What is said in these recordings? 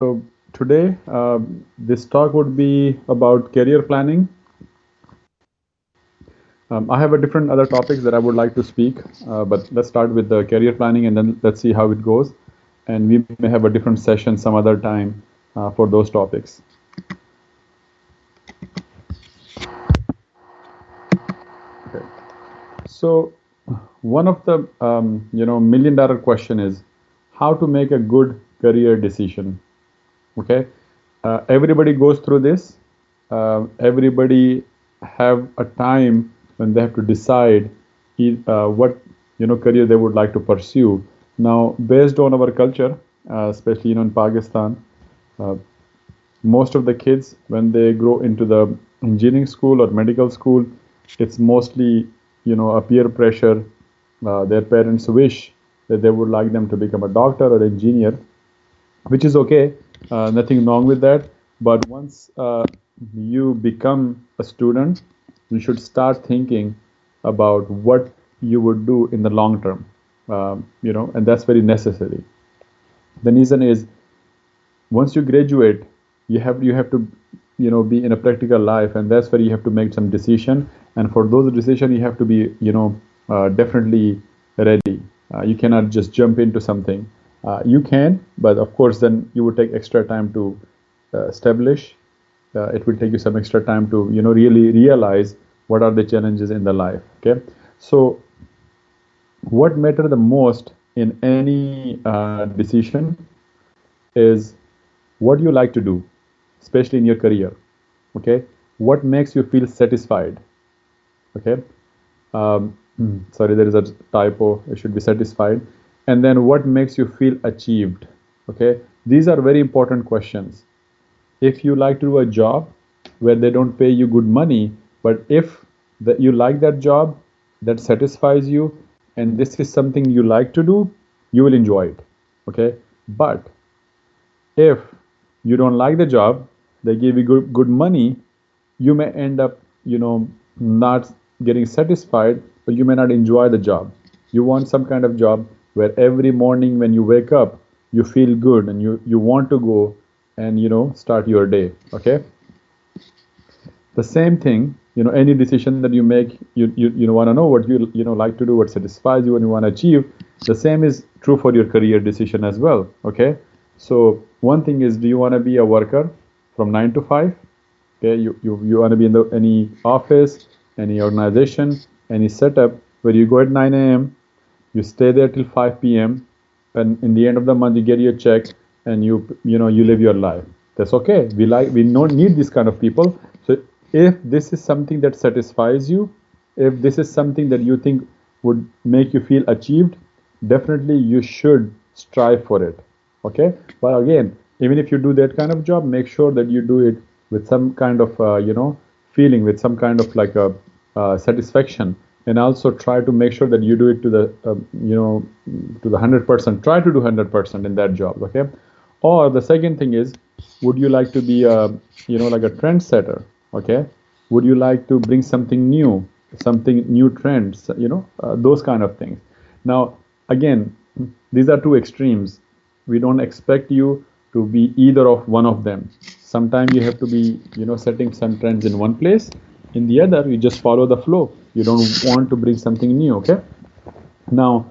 So today, this talk would be about career planning. I have a different other topics that I would like to speak, but let's start with the career planning and then let's see how it goes. And we may have a different session some other time for those topics. Okay. So one of the $1 million question is how to make a good career decision. Okay, everybody goes through this. Everybody have a time when they have to decide what career they would like to pursue. Now, based on our culture, especially in Pakistan, uh, most of the kids when they grow into the engineering school or medical school, it's mostly a peer pressure. Their parents wish that they would like them to become a doctor or engineer, which is okay, nothing wrong with that. But once you become a student, you should start thinking about what you would do in the long term, and that's very necessary. The reason is once you graduate, you have to be in a practical life, and that's where you have to make some decision. And for those decisions, you have to be definitely ready. You cannot just jump into something. You can, but of course, then you would take extra time to establish. It will take you some extra time to really realize what are the challenges in the life. Okay, so what matter the most in any decision is what you like to do, especially in your career. Okay, what makes you feel satisfied. Okay, sorry, there is a typo. It should be satisfied. And then what makes you feel achieved. Okay, these are very important questions. If you like to do a job where they don't pay you good money, but if you like that job, that satisfies you, and this is something you like to do, you will enjoy it. Okay, but if you don't like the job, they give you good money, you may end up not getting satisfied, but you may not enjoy the job. You want some kind of job where every morning when you wake up, you feel good and you want to go and start your day. Okay, the same thing, any decision that you make, you want to know what you like to do, what satisfies you and you want to achieve. The same is true for your career decision as well. Okay, so one thing is, do you want to be a worker from 9 to 5? Okay, you want to be in any office, any organization, any setup where you go at 9 a.m., you stay there till 5 p.m., and in the end of the month you get your check and you live your life. That's okay. We don't need this kind of people. So if this is something that satisfies you, if this is something that you think would make you feel achieved, definitely you should strive for it. Okay, but again, even if you do that kind of job, make sure that you do it with some kind of feeling, with some kind of like a satisfaction, and also try to make sure that you do it to the to the 100%. Try to do 100% in that job. Okay, or the second thing is, would you like to be a like a trendsetter? Okay, would you like to bring something new trends, those kind of things. Now again, these are two extremes. We don't expect you to be either of one of them. Sometimes you have to be setting some trends in one place. In the other, you just follow the flow. You don't want to bring something new. Okay, now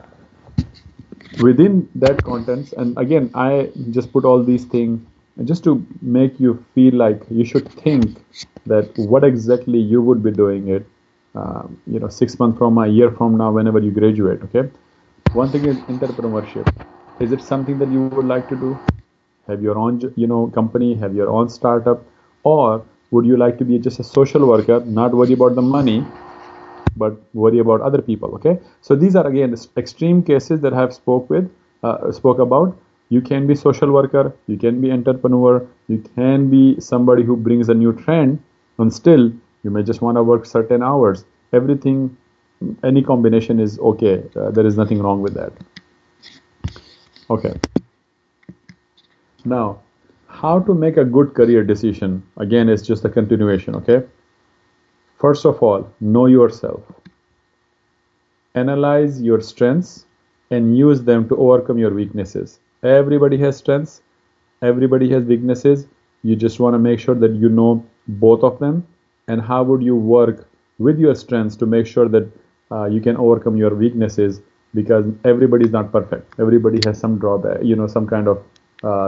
within that contents, and again I just put all these things just to make you feel like you should think that what exactly you would be doing it 6 months from a year from now, whenever you graduate. Okay, one thing is entrepreneurship. Is it something that you would like to do? Have your own company, have your own startup? Or would you like to be just a social worker, not worry about the money, but worry about other people? Okay, so these are again extreme cases that I have spoke about. You can be social worker, you can be entrepreneur, you can be somebody who brings a new trend, and still you may just want to work certain hours. Everything, any combination is okay. There is nothing wrong with that. Okay, now how to make a good career decision, again, is just a continuation. Okay, first of all, know yourself. Analyze your strengths and use them to overcome your weaknesses. Everybody has strengths. Everybody has weaknesses. You just want to make sure that you know both of them, and how would you work with your strengths to make sure that you can overcome your weaknesses, because everybody is not perfect. Everybody has some drawback, some kind of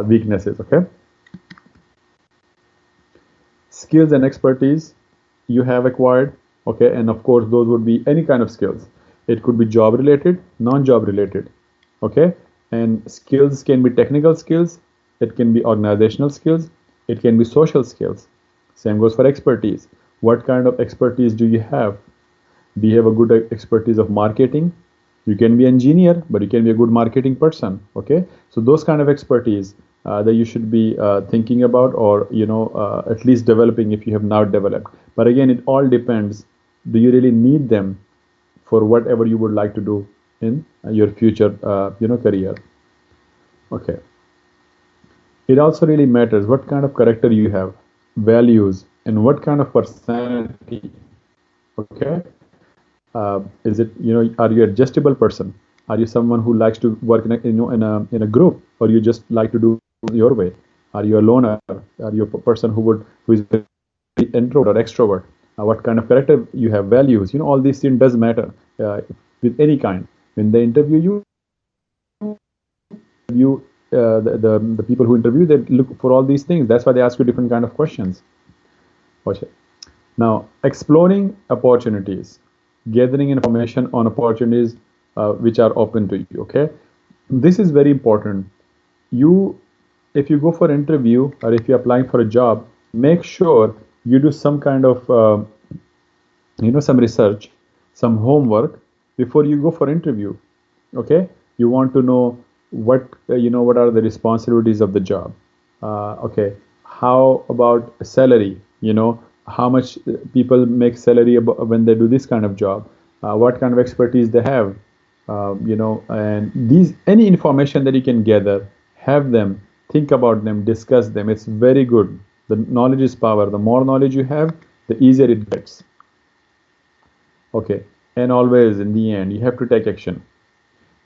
weaknesses. Okay. Skills and expertise you have acquired. Okay, and of course those would be any kind of skills. It could be job related, non-job related. Okay, and skills can be technical skills, it can be organizational skills, it can be social skills. Same goes for expertise. What kind of expertise do you have? Do you have a good expertise of marketing? You can be engineer, but you can be a good marketing person. Okay, so those kind of expertise that you should be thinking about, or at least developing if you have not developed. But again, it all depends. Do you really need them for whatever you would like to do in your future career? Okay. It also really matters what kind of character you have, values, and what kind of personality. Okay. Is it, are you adjustable person? Are you someone who likes to work in a group, or you just like to do your way? Are you a loner? Are you a person who is introvert or extrovert? What kind of character you have, values? All these things does matter with any kind. When they interview you, the people who interview, they look for all these things. That's why they ask you different kind of questions. Okay. Now, exploring opportunities, gathering information on opportunities which are open to you. Okay, this is very important. You, if you go for interview or if you're applying for a job, make sure you do some kind of some research, some homework before you go for interview. Okay, you want to know what are the responsibilities of the job. Okay, how about salary? How much people make salary when they do this kind of job. What kind of expertise they have. And these, any information that you can gather, have them, think about them, discuss them. It's very good. The knowledge is power. The more knowledge you have, the easier it gets. Okay, and always in the end, you have to take action.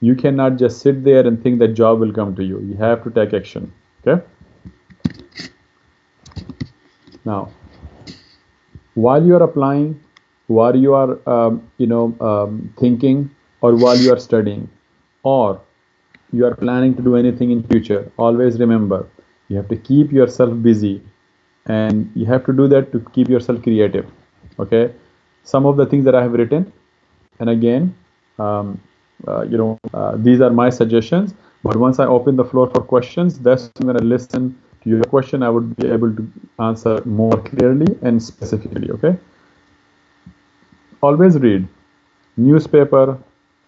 You cannot just sit there and think that job will come to you. You have to take action. Okay. Now, while you are applying, while you are thinking, or while you are studying, or you are planning to do anything in future, always remember you have to keep yourself busy, and you have to do that to keep yourself creative. Okay. Some of the things that I have written, and again, these are my suggestions, but once I open the floor for questions, that's when I listen to your question, I would be able to answer more clearly and specifically. Okay. Always read newspaper,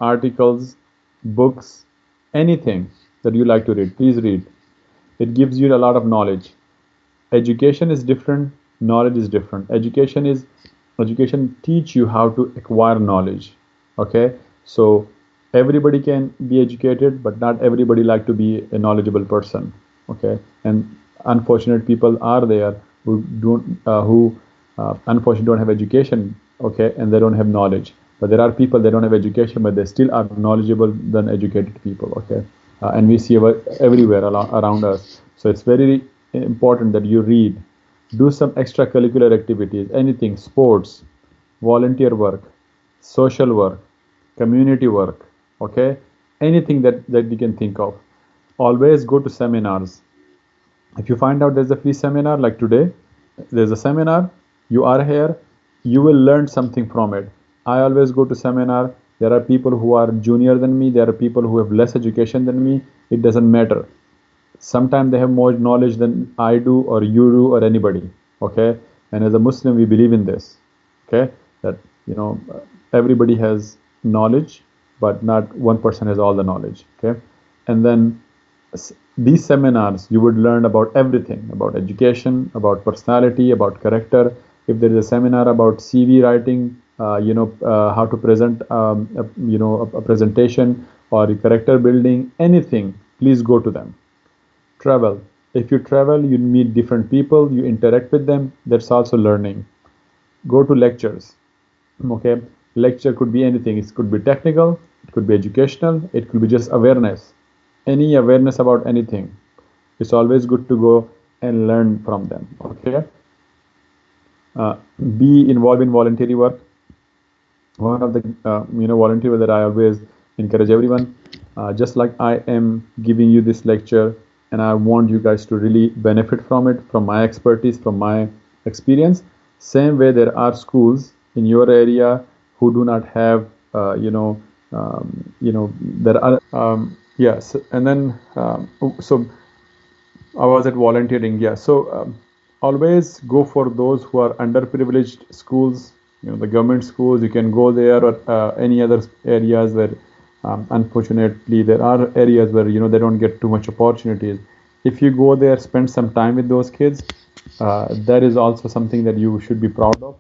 articles, books, anything that you like to read. Please read. It gives you a lot of knowledge. Education is different, knowledge is different. Education teach you how to acquire knowledge. Okay, so everybody can be educated, but not everybody like to be a knowledgeable person. Okay, and unfortunate people are there who unfortunately don't have education. Okay, and they don't have knowledge. But there are people that don't have education, but they still are knowledgeable than educated people. Okay, and we see everywhere around us. So it's very important that you read, do some extracurricular activities, anything, sports, volunteer work, social work, community work. Okay, anything that you can think of. Always go to seminars. If you find out there's a free seminar, like today, there's a seminar, you are here, you will learn something from it. I always go to seminar. There are people who are junior than me, there are people who have less education than me. It doesn't matter. Sometimes they have more knowledge than I do, or you do, or anybody. Okay, and as a Muslim, we believe in this. Okay, that everybody has knowledge, but not one person has all the knowledge. Okay, and then these seminars, you would learn about everything, about education, about personality, about character. If there is a seminar about CV writing, how to present, a presentation, or character building, anything, please go to them. Travel. If you travel, you meet different people, you interact with them. That's also learning. Go to lectures. Okay, lecture could be anything. It could be technical, it could be educational, it could be just awareness. Any awareness about anything. It's always good to go and learn from them. Okay. uh, be involved in voluntary work. One of the volunteer that I always encourage everyone, just like I am giving you this lecture, and I want you guys to really benefit from it, from my expertise, from my experience. Same way, there are schools in your area who do not have, there are, yes, and then so I was at volunteering. Yeah, so always go for those who are underprivileged schools. The government schools. You can go there, or any other areas where, unfortunately, there are areas where they don't get too much opportunities. If you go there, spend some time with those kids. That is also something that you should be proud of,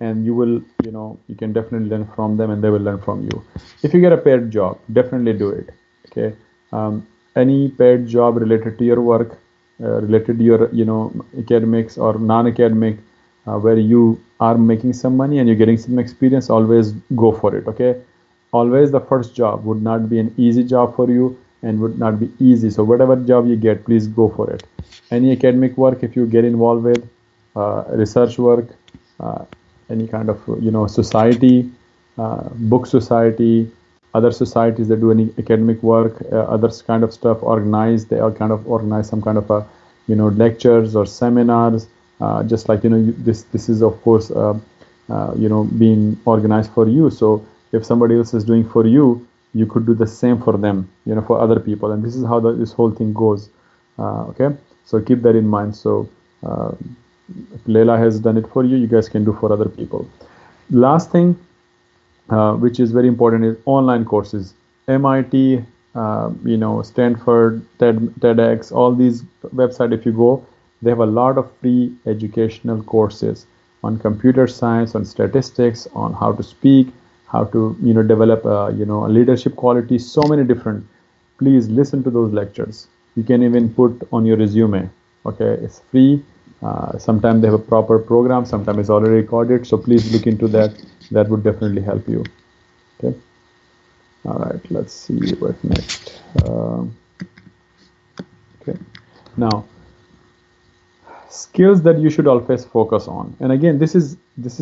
and you will, you can definitely learn from them, and they will learn from you. If you get a paid job, definitely do it. Okay. Any paid job related to your work, related to your academics or non-academic, where you are making some money and you're getting some experience, always go for it. Okay. Always the first job would not be an easy job for you and would not be easy. So whatever job you get, please go for it. Any academic work, if you get involved with, research work, uh, any kind of society, book society, other societies that do any academic work, others kind of stuff, organize, they are kind of organize some kind of a lectures or seminars, just like this is of course being organized for you. So if somebody else is doing for you, you could do the same for them, for other people, and this is how this whole thing goes. Okay, so keep that in mind. So if Leila has done it for you, you guys can do for other people. Last thing, which is very important, is online courses. MIT, Stanford, TEDx, all these websites, if you go, they have a lot of free educational courses on computer science, on statistics, on how to speak, how to develop a leadership quality, so many different. Please listen to those lectures. You can even put on your resume. Okay, it's free. Sometimes they have a proper program, sometimes it's already recorded, so please look into that. That would definitely help you. Okay. All right, let's see what next. Okay, now skills that you should always focus on, and again, this is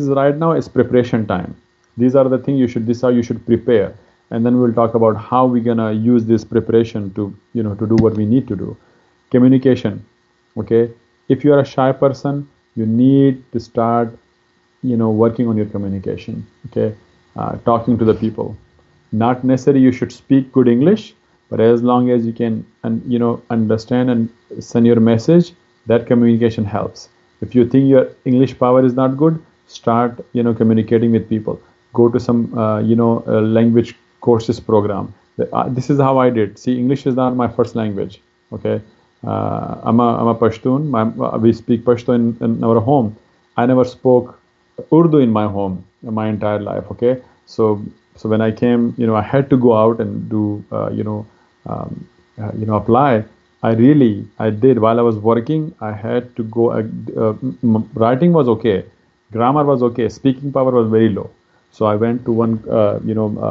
right now is preparation time. These are the things this is how you should prepare, and then we'll talk about how we're gonna use this preparation to to do what we need to do. Communication. Okay, if you are a shy person, you need to start working on your communication. Okay, talking to the people. Not necessarily you should speak good English, but as long as you can understand and send your message, that communication helps. If you think your English power is not good, start communicating with people. Go to some language courses program. This is how I did. See, English is not my first language. Okay, I'm a Pashtun. We speak Pashtun in our home. I never spoke Urdu in my home my entire life. Okay, so when I came, I had to go out and do apply. I did while I was working. I had to go. Writing was okay, grammar was okay, speaking power was very low. So I went to one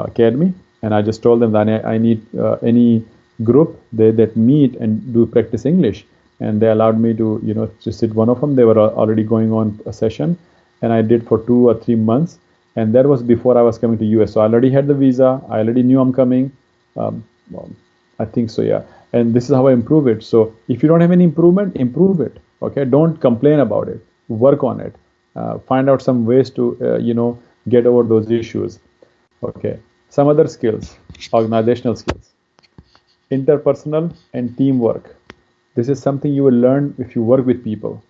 academy, and I just told them that I need any group that meet and do practice English, and they allowed me to to sit one of them. They were already going on a session, and I did for 2 or 3 months, and that was before I was coming to US. So I already had the visa. I already knew I'm coming. Well, I think so, yeah. And this is how I improve it. So if you don't have any improvement, improve it. Okay, don't complain about it. Work on it. Find out some ways to get over those issues. Okay, some other skills, organizational skills, interpersonal and teamwork. This is something you will learn if you work with people.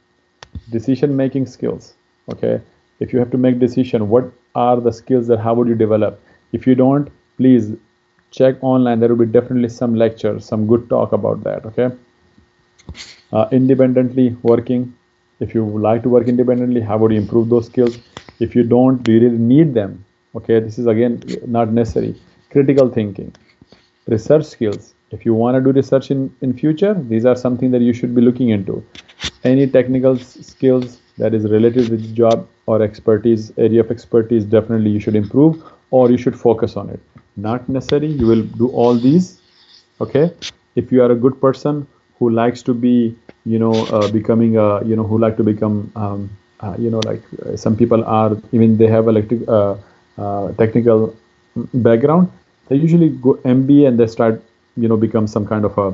Decision making skills. Okay, if you have to make decision, what are the skills that how would you develop? If you don't, please check online. There will be definitely some lectures, some good talk about that. Okay, independently working. If you like to work independently, how would you improve those skills? If you don't, do you really need them? Okay, this is again not necessary. Critical thinking, research skills. If you want to do research in future, these are something that you should be looking into. Any technical skills that is related with job or expertise, area of expertise, definitely you should improve, or you should focus on it. Not necessary you will do all these. Okay, if you are a good person who likes to be, becoming a, who like to become, like some people are, even they have electric, technical background, they usually go MBA and they start, become some kind of a,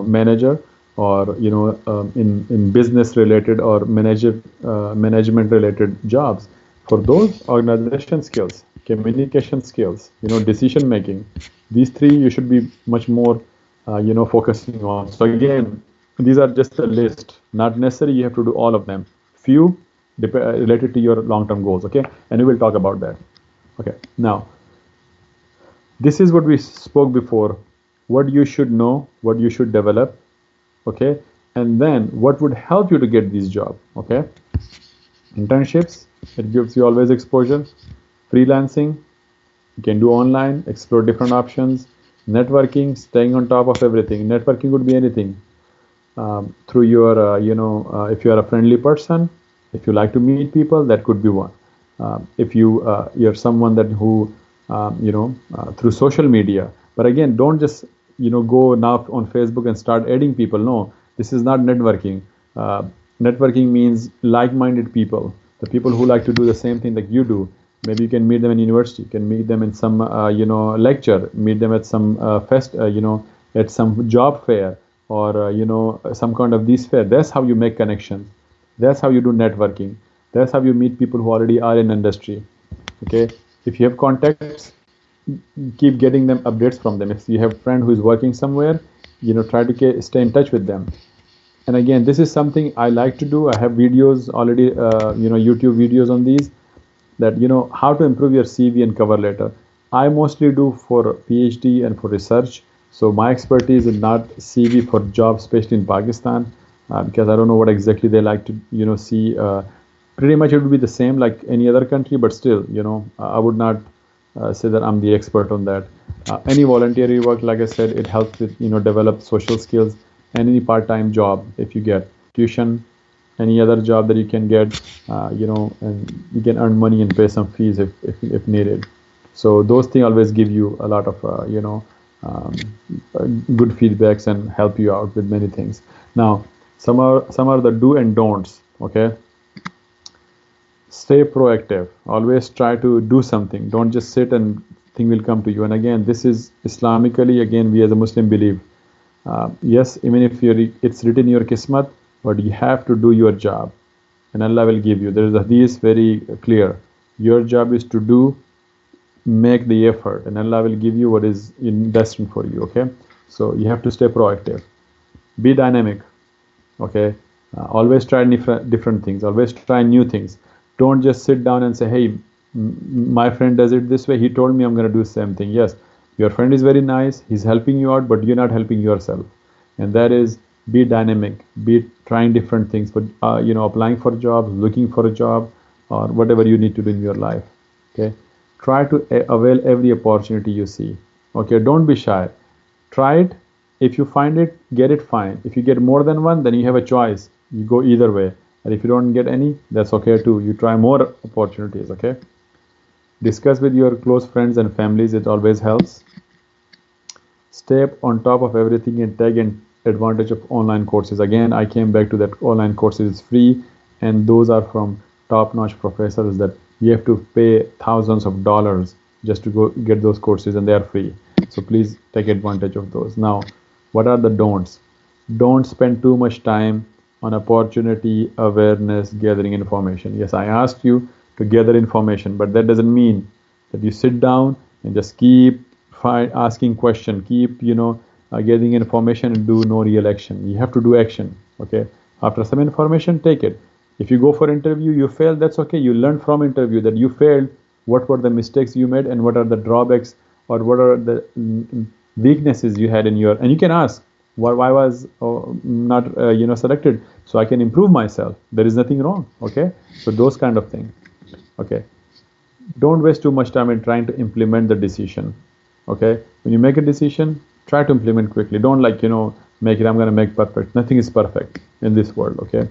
manager, or in business related or management related jobs. For those, organization skills, communication skills, decision making, these three you should be much more focusing on. So again, these are just a list, not necessary you have to do all of them. Few related to your long term goals, okay, and we will talk about that. Okay, now this is what we spoke before: what you should know, what you should develop, okay, and then what would help you to get this job, okay. Internships, it gives you always exposure. Freelancing, you can do online, explore different options. Networking, staying on top of everything. Networking could be anything. Through your, if you are a friendly person, if you like to meet people, that could be one. If you're someone that who, through social media. But again, don't just, go now on Facebook and start adding people. No, this is not networking. Uh, Networking means like-minded people, the people who like to do the same thing like you do. Maybe you can meet them in university, you can meet them in some, lecture, meet them at some fest, at some job fair, or some kind of this fair. That's how you make connections. That's how you do networking. That's how you meet people who already are in industry. Okay, if you have contacts, keep getting them updates from them. If you have a friend who is working somewhere, try to stay in touch with them. And again, this is something I like to do. I have videos already, YouTube videos on these, that how to improve your CV and cover letter. I mostly do for PhD and for research. So my expertise is not CV for jobs, especially in Pakistan, because I don't know what exactly they like to see. Pretty much it would be the same like any other country, but still, I would not say that I'm the expert on that. Any voluntary work, like I said, it helps with develop social skills. And any part-time job, if you get tuition, any other job that you can get, and you can earn money and pay some fees if needed. So those things always give you a lot of um, good feedbacks and help you out with many things. Now, some are the do and don'ts. Okay, stay proactive. Always try to do something. Don't just sit and thing will come to you. And again, this is Islamically. Again, we as a Muslim believe. Yes, even if it's written in your kismat, but you have to do your job, and Allah will give you. There is a hadith very clear. Your job is to do, make the effort, and Allah will give you what is destined for you. Okay, so you have to stay proactive, be dynamic. Okay, always try different things. Always try new things. Don't just sit down and say, "Hey, my friend does it this way. He told me I'm going to do the same thing." Yes, your friend is very nice. He's helping you out, but you're not helping yourself. And that is, be dynamic. Be trying different things. For applying for jobs, looking for a job, or whatever you need to do in your life. Okay, try to avail every opportunity you see. Okay, don't be shy. Try it. If you find it, get it, fine. If you get more than one, then you have a choice. You go either way. And if you don't get any, that's okay too. You try more opportunities. Okay, discuss with your close friends and families. It always helps. Stay on top of everything and take advantage of online courses. Again, I came back to that. Online courses is free, and those are from top-notch professors that you have to pay thousands of dollars just to go get those courses, and they are free. So please take advantage of those. Now, what are the don'ts? Don't spend too much time on opportunity awareness, gathering information. Yes, I asked you to gather information, but that doesn't mean that you sit down and just keep asking question, keep getting information and do no real action. You have to do action. Okay, after some information, take it. If you go for interview, you fail, that's okay. You learn from interview that you failed, what were the mistakes you made, and what are the drawbacks, or what are the weaknesses you had in your, and you can ask why was not selected, so I can improve myself. There is nothing wrong. Okay, so those kind of things. Okay, don't waste too much time in trying to implement the decision. Okay, when you make a decision, try to implement quickly. Don't make it, I'm going to make perfect. Nothing is perfect in this world. Okay,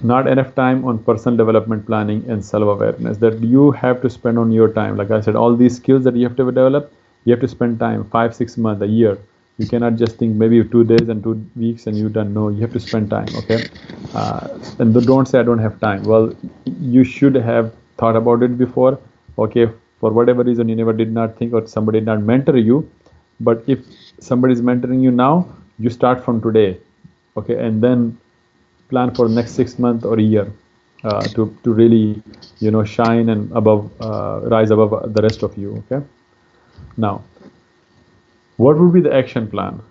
not enough time on personal development planning and self-awareness, that you have to spend on your time. Like I said, all these skills that you have to develop, you have to spend time, 5-6 months, a year, You cannot just think maybe 2 days and 2 weeks and you done. No, you have to spend time. Okay, and don't say I don't have time. Well, you should have thought about it before. Okay, for whatever reason you never did not think, or somebody did not mentor you. But if somebody is mentoring you now, you start from today. Okay, and then plan for next 6 months or a year, to really shine and rise above the rest of you. Okay, now what would be the action plan?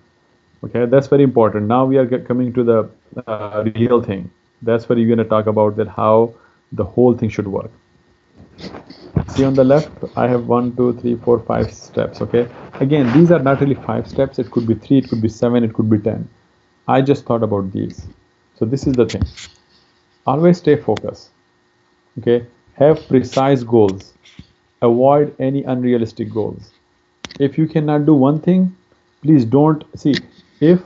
Okay, that's very important. Now we are coming to the real thing. That's where you're going to talk about that how the whole thing should work. See on the left, I have 1, 2, 3, 4, 5 steps. Okay, again, these are not really 5 steps. It could be 3, it could be 7, it could be 10. I just thought about these. So this is the thing. Always stay focused. Okay, have precise goals. Avoid any unrealistic goals. If you cannot do one thing, please don't see. If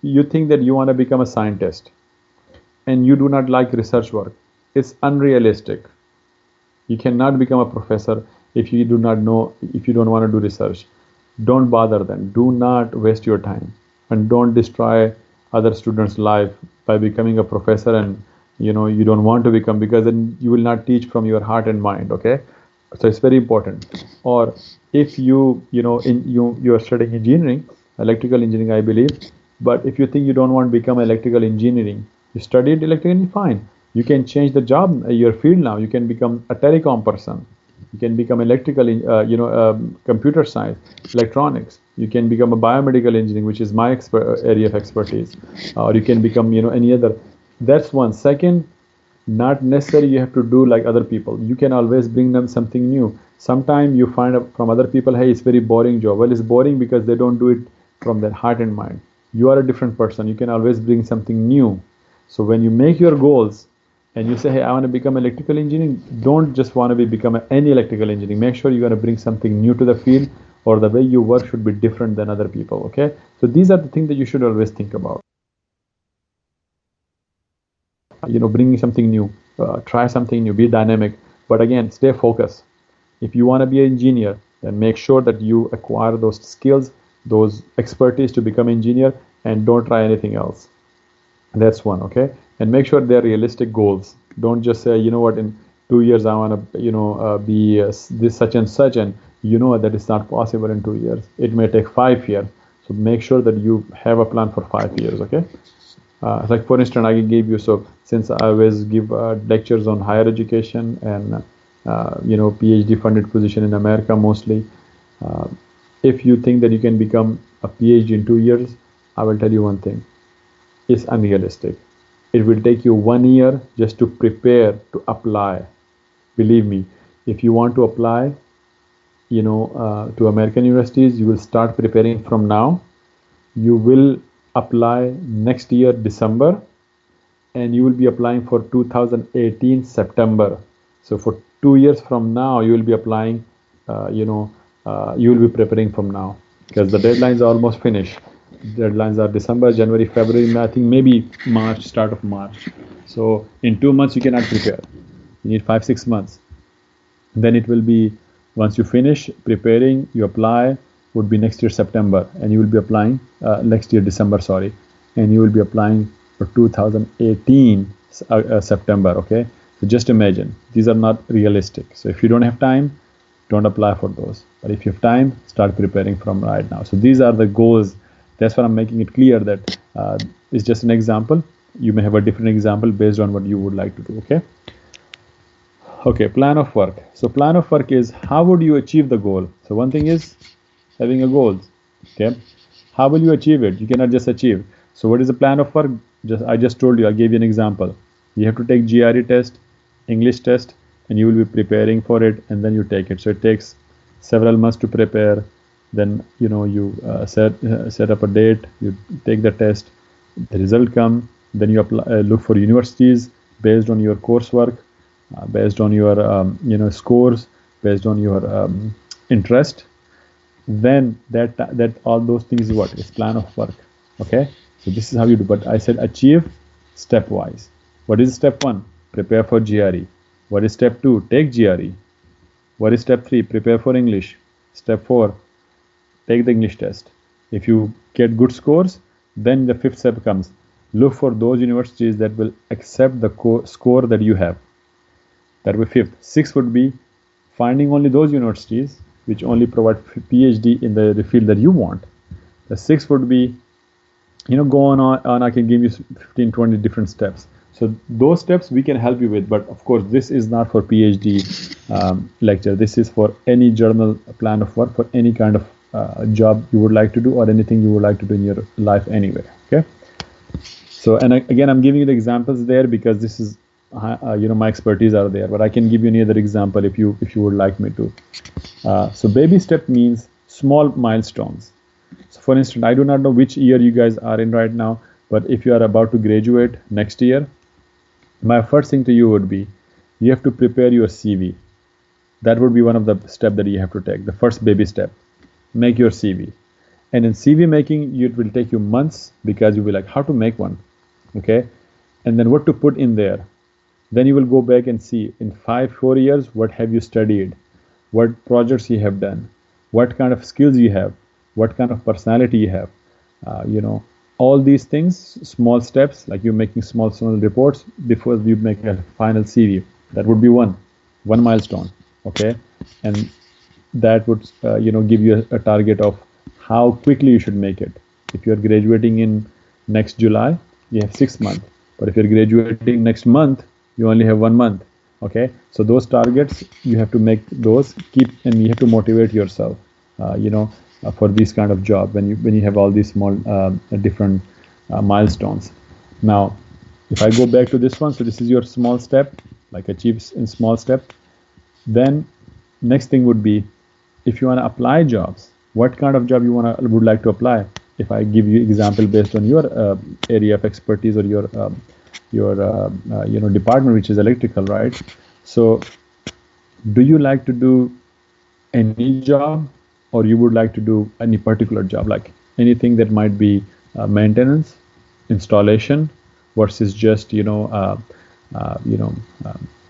you think that you want to become a scientist and you do not like research work, it's unrealistic. You cannot become a professor if you do not know, if you don't want to do research. Don't bother them. Do not waste your time, and don't destroy other students' life by becoming a professor and you don't want to become, because then you will not teach from your heart and mind. Okay, so it's very important. Or if you are studying engineering, electrical engineering, I believe, but if you think you don't want to become electrical engineering, you studied electrical engineering, fine. You can change the job, your field now. You can become a telecom person. You can become electrical, computer science, electronics. You can become a biomedical engineering, which is my area of expertise. Or you can become, any other. That's one. Second, not necessarily you have to do like other people. You can always bring them something new. Sometimes you find out from other people, hey, it's very boring job. Well, it's boring because they don't do it from their heart and mind. You are a different person. You can always bring something new. So when you make your goals and you say, hey, I want to become electrical engineering, don't just want to become any electrical engineering. Make sure you're going to bring something new to the field, or the way you work should be different than other people. Okay, so these are the things that you should always think about. Bringing something new, try something new, be dynamic, but again, stay focused. If you want to be an engineer, then make sure that you acquire those skills, those expertise to become engineer, and don't try anything else. That's one. Okay, and make sure they're realistic goals. Don't just say, what, in 2 years I want to be this such and such, and that is not possible in 2 years. It may take 5 years. So make sure that you have a plan for 5 years. Okay, like for instance, I gave you, so since I always give lectures on higher education and PhD funded position in America mostly. uh, if you think that you can become a PhD in 2 years, I will tell you one thing: it's unrealistic. It will take you 1 year just to prepare to apply. Believe me, if you want to apply, to American universities, you will start preparing from now. You will apply next year December, and you will be applying for 2018 September. So for 2 years from now, you will be applying. You will be preparing from now, because the deadlines are almost finished. Deadlines are December, January, February. I think maybe March, start of March. So in 2 months you cannot prepare. You need 5, 6 months. Then it will be, once you finish preparing, you apply, would be next year September, and you will be applying next year December, sorry, and you will be applying for 2018 September. Okay, so just imagine, these are not realistic. So if you don't have time, don't apply for those. But if you have time, start preparing from right now. So these are the goals. That's why I'm making it clear that it's just an example. You may have a different example based on what you would like to do. Okay. Okay, plan of work. So plan of work is, how would you achieve the goal? So one thing is having a goal. Okay, how will you achieve it? You cannot just achieve. So what is the plan of work? I just told you. I gave you an example. You have to take GRE test, English test, and you will be preparing for it, and then you take it. So it takes several months to prepare. Then you set up a date. You take the test. The result come. Then you apply, look for universities based on your coursework, based on your scores, based on your interest. Then that all those things is what is plan of work. Okay, so this is how you do. But I said achieve stepwise. What is step 1? Prepare for GRE. What is step 2? Take GRE. What is step 3? Prepare for English. Step 4, take the English test. If you get good scores, then the fifth step comes. Look for those universities that will accept the score that you have. That would be fifth. Sixth would be finding only those universities which only provide PhD in the field that you want. The sixth would be, go on, I can give you 15, 20 different steps. So those steps we can help you with, but of course this is not for PhD lecture. This is for any journal plan of work, for any kind of job you would like to do, or anything you would like to do in your life anyway. Okay. So, and again, I'm giving you the examples there because this is, my expertise are there, but I can give you any other example if you would like me to. So baby step means small milestones. So for instance, I do not know which year you guys are in right now, but if you are about to graduate next year, my first thing to you would be, you have to prepare your CV. That would be one of the steps that you have to take. The first baby step, make your CV. And in CV making, it will take you months because you'll be like, how to make one, okay? And then what to put in there. Then you will go back and see in 4 years, what have you studied? What projects you have done? What kind of skills you have? What kind of personality you have? All these things, small steps, like you're making small reports before you make a final CV. That would be one milestone, okay? And that would, give you a target of how quickly you should make it. If you're graduating in next July, you have 6 months. But if you're graduating next month, you only have 1 month, okay? So those targets, you have to make those, and you have to motivate yourself, for this kind of job when you have all these small different milestones. Now, if I go back to this one, so this is your small step, like achieve in small step. Then next thing would be, if you want to apply jobs, what kind of job you would like to apply. If I give you example based on your area of expertise or your department, which is electrical, right? So do you like to do any job, or you would like to do any particular job, like anything that might be maintenance, installation, versus just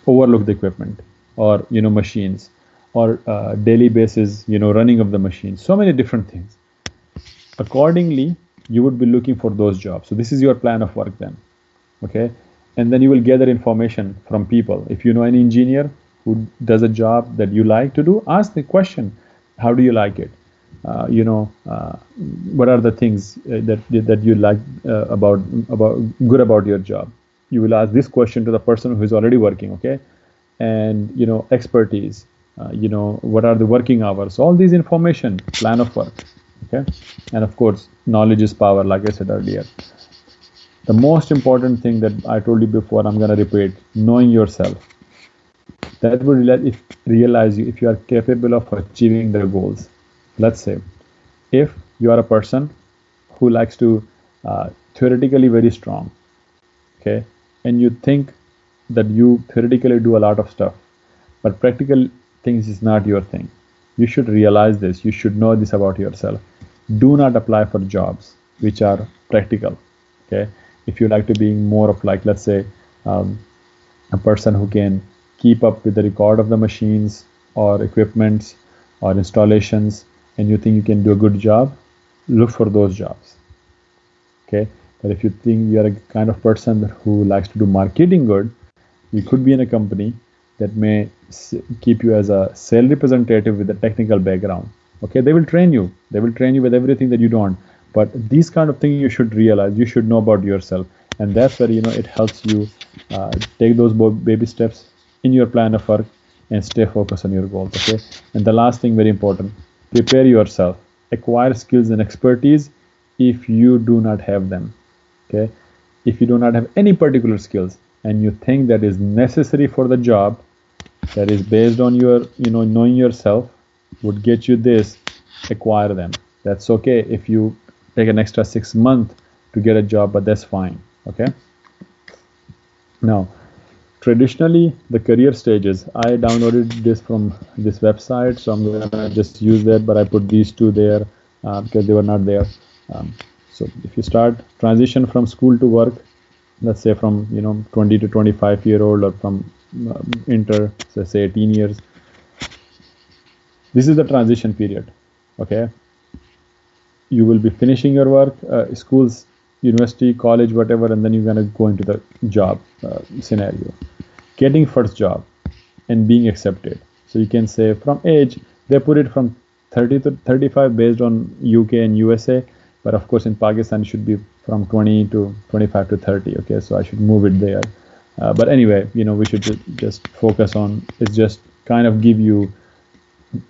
overlook the equipment, or machines, or daily basis running of the machine. So many different things. Accordingly, you would be looking for those jobs. So this is your plan of work then, okay? And then you will gather information from people. If you know any engineer who does a job that you like to do, ask the question, how do you like it? What are the things that you like about your job? You will ask this question to the person who is already working, okay? And expertise, what are the working hours? All these information, plan of work, okay? And of course, knowledge is power, like I said earlier. The most important thing that I told you before, I'm going to repeat, knowing yourself. That will realize you if you are capable of achieving the goals. Let's say, if you are a person who likes to theoretically very strong, okay, and you think that you theoretically do a lot of stuff, but practical things is not your thing. You should realize this. You should know this about yourself. Do not apply for jobs which are practical, okay? If you like to be more of, like, let's say, a person who can keep up with the record of the machines or equipments or installations, and you think you can do a good job, look for those jobs, okay? But if you think you are a kind of person who likes to do marketing good, you could be in a company that may keep you as a sales representative with a technical background, okay? They will train you with everything that you don't. But these kind of things you should realize, you should know about yourself, and that's where it helps you take those baby steps in your plan of work and stay focused on your goals, okay? And the last thing, very important, prepare yourself, acquire skills and expertise if you do not have them, okay? If you do not have any particular skills and you think that is necessary for the job, that is based on your knowing yourself would get you this, acquire them. That's okay if you take an extra 6 months to get a job, but that's fine, okay? Now, traditionally, the career stages, I downloaded this from this website, so I'm gonna just use that, but I put these two there because they were not there. So if you start transition from school to work, let's say from 20 to 25-year-old, or from inter, so say 18 years, this is the transition period, okay? you will be finishing your work, schools, university, college, whatever, and then you're gonna go into the job scenario, getting first job and being accepted. So you can say from age, they put it from 30 to 35 based on UK and USA, but of course in Pakistan it should be from 20 to 25 to 30. Okay, so I should move it there. But anyway, we should just focus on, it's just kind of give you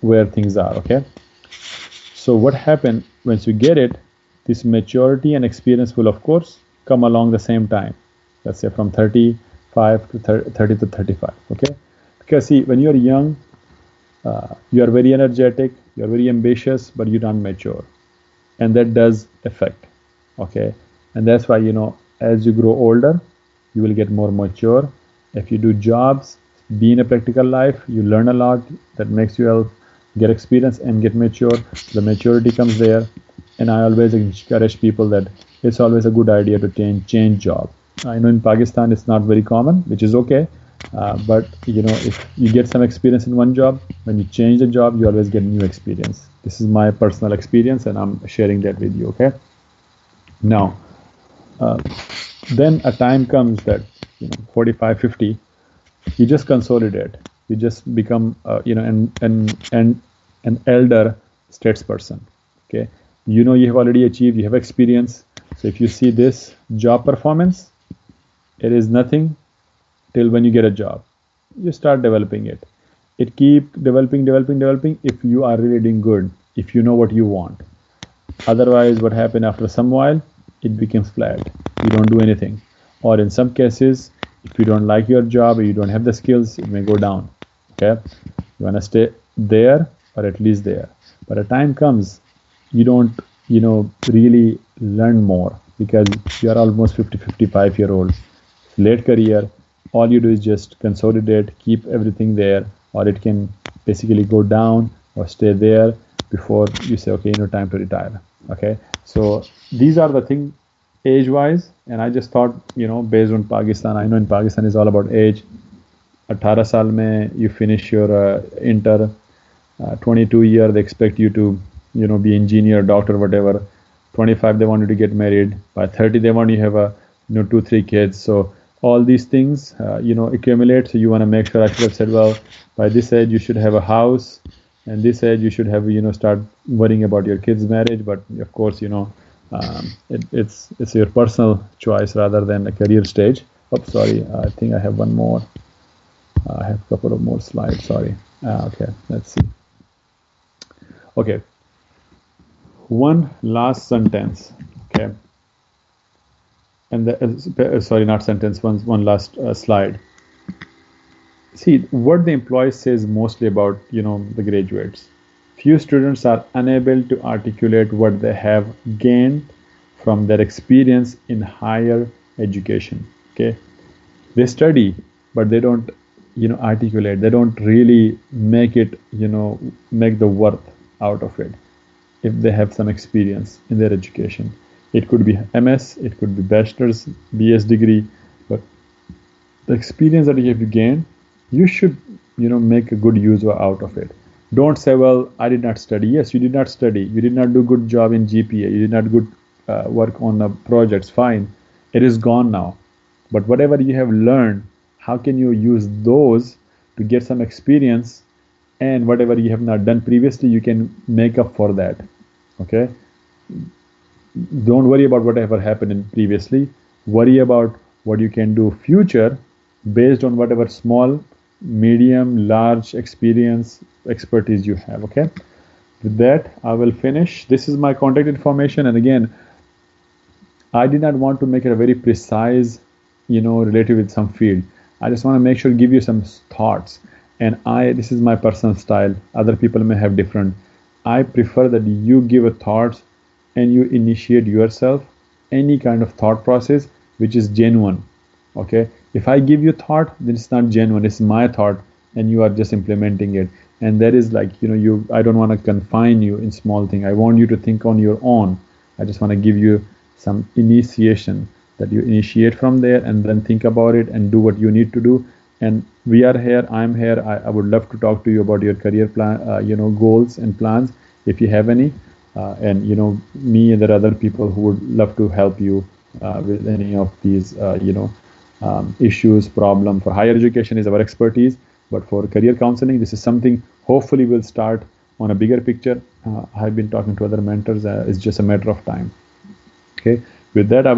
where things are. Okay, so what happened once you get it, this maturity and experience will of course come along the same time. Let's say from 35 to 30 to 35. Okay, because see, when you're young, you are very energetic, you're very ambitious, but you're not mature, and that does affect. Okay, and that's why as you grow older, you will get more mature. If you do jobs, be in a practical life, you learn a lot. That makes you get experience and get mature. The maturity comes there, and I always encourage people that it's always a good idea to change job. I know in Pakistan it's not very common, which is okay. But if you get some experience in one job, when you change the job, you always get new experience. This is my personal experience, and I'm sharing that with you. Okay. Now, then a time comes that 45, 50, you just consolidate. You just become an elder statesperson. Okay. You have already achieved. You have experience. So if you see this job performance, it is nothing till when you get a job. You start developing it. It keep developing if you are really doing good, if you know what you want. Otherwise, what happens after some while, it becomes flat. You don't do anything. Or in some cases, if you don't like your job or you don't have the skills, it may go down. Okay? You want to stay there or at least there. But a time comes, you don't, really learn more because you are almost 50, 55-year-old. Late career, all you do is just consolidate, keep everything there, or it can basically go down or stay there before you say, okay, time to retire. Okay, so these are the things age-wise, and I just thought, based on Pakistan, I know in Pakistan is all about age. 18 saal mein you finish your inter, 22 year they expect you to, be engineer, doctor, whatever. 25 they want you to get married. By 30 they want you to have a, 2, 3 kids. So all these things, accumulate. So you want to make sure, I should have said, well, by this age you should have a house, and this age you should have, start worrying about your kids' marriage. But of course, it's your personal choice rather than a career stage. Oh, sorry, I think I have one more. I have a couple of more slides. Sorry. Okay, let's see. Okay, one last sentence. Okay. And sorry, not sentence. One last slide. See, what the employee says mostly about the graduates. Few students are unable to articulate what they have gained from their experience in higher education. Okay, they study, but they don't articulate. They don't really make it make the worth out of it. If they have some experience in their education. It could be MS, it could be bachelor's, BS degree, but the experience that you have gained, you should, make a good use out of it. Don't say, well, I did not study. Yes, you did not study. You did not do good job in GPA. You did not good work on the projects. Fine, it is gone now. But whatever you have learned, how can you use those to get some experience, and whatever you have not done previously, you can make up for that. Okay. Don't worry about whatever happened in previously. Worry about what you can do future based on whatever small, medium, large experience, expertise you have. Okay. With that, I will finish. This is my contact information. And again, I did not want to make it a very precise, related with some field. I just want to make sure, give you some thoughts. And this is my personal style. Other people may have different. I prefer that you give a thoughts and you initiate yourself any kind of thought process which is genuine. Okay, if I give you thought, then it's not genuine. It's my thought, and you are just implementing it. And that is like, I don't want to confine you in small thing. I want you to think on your own. I just want to give you some initiation that you initiate from there, and then think about it and do what you need to do. And we are here. I'm here. I would love to talk to you about your career plan, goals and plans if you have any. and me and there are other people who would love to help you with any of these issues, problem. For higher education is our expertise, but for career counseling, this is something hopefully will start on a bigger picture. I've been talking to other mentors. It's just a matter of time. Okay. With that, I will